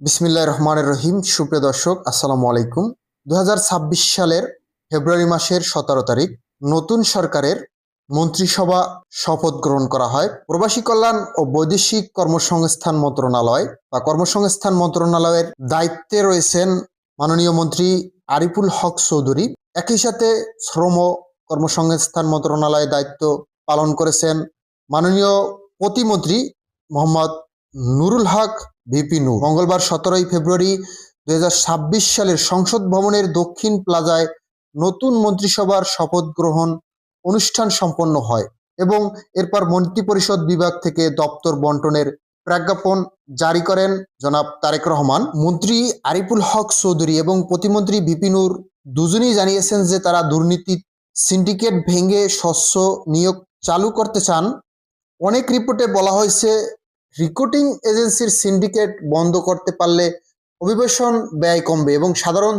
বিসমিল্লাহির রহমানির রহিম। সুপ্রিয় দর্শক, আসসালামু আলাইকুম। 2026 সালের ফেব্রুয়ারি মাসের 17 তারিখ নতুন সরকারের মন্ত্রিসভা শপথ গ্রহণ করা হয়। প্রবাসী কল্যাণ ও বৈদেশিক কর্মসংস্থান মন্ত্রণালয় বা কর্মসংস্থান মন্ত্রণালয়ের দায়িত্বে রয়েছেন মাননীয় মন্ত্রী আরিফুল হক চৌধুরী। একই সাথে শ্রম ও কর্মসংস্থান মন্ত্রণালয়ের দায়িত্ব পালন করেছেন মাননীয় প্রতিমন্ত্রী মোহাম্মদ নুরুল হক ভিপি নূর। মঙ্গলবার 17 ফেব্রুয়ারি 2026 সালের সংসদ ভবনের দক্ষিণ প্লাজায় নতুন মন্ত্রিসভার শপথ গ্রহণ অনুষ্ঠান সম্পন্ন হয় এবং এরপর মন্ত্রিপরিষদ বিভাগ থেকে দপ্তর বন্টনের প্রজ্ঞাপন জারি করেন জনাব তারেক রহমান। মন্ত্রী আরিফুল হক চৌধুরী এবং প্রতিমন্ত্রী ভিপি নূর দুজনেই জানিয়েছেন যে তারা দুর্নীতি সিন্ডিকেট ভেঙে স্বচ্ছ নিয়োগ চালু করতে চান। অনেক রিপোর্টে বলা হয়েছে রিক্রুটিং এজেন্সির সিন্ডিকেট বন্ধ করতে পারলে অভিবাসন ব্যয় কমবে এবং সাধারণ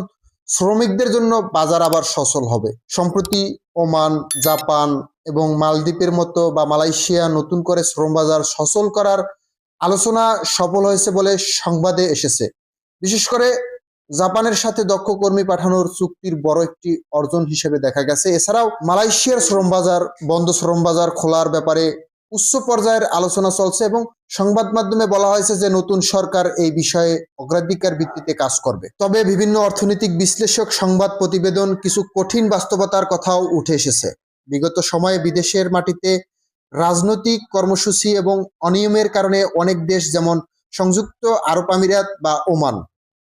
শ্রমিকদের জন্য বাজার আবার সচল হবে। সম্প্রতি ওমান, জাপান এবং মালদ্বীপের মতো বা মালয়েশিয়া নতুন করে শ্রম বাজার সচল করার আলোচনা সফল হয়েছে বলে সংবাদে এসেছে। বিশেষ করে জাপানের সাথে দক্ষ কর্মী পাঠানোর চুক্তির বড় একটি অর্জন হিসেবে দেখা গেছে। এছাড়াও মালয়েশিয়ার শ্রম বাজার খোলার ব্যাপারে উচ্চ পর্যায়ের আলোচনা চলছে এবং সংবাদ মাধ্যমে বলা হয়েছে যে নতুন সরকার এই বিষয়ে অগ্রাধিকার ভিত্তিতে কাজ করবে। তবে বিভিন্ন অর্থনৈতিক বিশ্লেষক সংবাদ প্রতিবেদন কিছু কঠিন বাস্তবতার কথাও উঠে এসেছে। বিগত সময়ে বিদেশের মাটিতে রাজনৈতিক কর্মসূচি এবং অনিয়মের কারণে অনেক দেশ যেমন সংযুক্ত আরব আমিরাত বা ওমান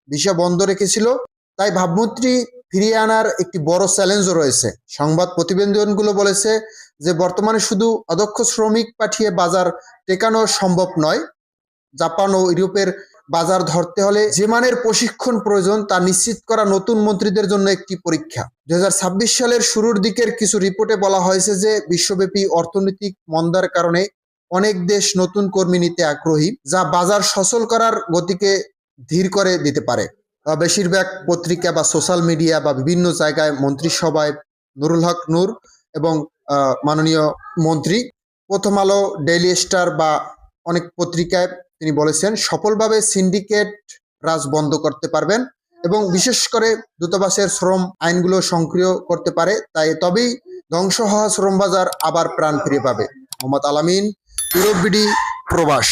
ভিসা বন্ধ রেখেছিল। তাই ভাবমূর্তি ফিরিয়ে আনার একটি বড় চ্যালেঞ্জও রয়েছে। সংবাদ প্রতিবেদনগুলো বলেছে যে বর্তমানে শুধু অদক্ষ শ্রমিক পাঠিয়ে বাজার টেকানো সম্ভব নয়। জাপান ও ইউরোপের বাজার ধরতে হলে যে মানের প্রশিক্ষণ প্রয়োজন তা নিশ্চিত করা নতুন মন্ত্রীদের জন্য একটি পরীক্ষা। 2026 সালের শুরুর দিকের কিছু রিপোর্টে বলা হয়েছে যে বিশ্বব্যাপী অর্থনৈতিক মন্দার কারণে অনেক দেশ নতুন কর্মী নিতে আগ্রহী, যা বাজার সচল করার গতিকে ধীর করে দিতে পারে। বেশিরভাগ পত্রিকা বা সোশ্যাল মিডিয়া বা বিভিন্ন জায়গায় মন্ত্রিসভায় নুরুল হক নূর এবং মাননীয় মন্ত্রী প্রথম আলো, ডেইলি স্টার বা অনেক পত্রিকায় তিনি বলেছেন সফলভাবে সিন্ডিকেট রাজ বন্ধ করতে পারবেন এবং বিশেষ করে দূতাবাসের শ্রম আইনগুলো সক্রিয় করতে পারে। তবেই ধ্বংস হওয়া শ্রম বাজার আবার প্রাণ ফিরে পাবে। মোহাম্মদ আলামিন, ইউরোপ বিডি, প্রবাস।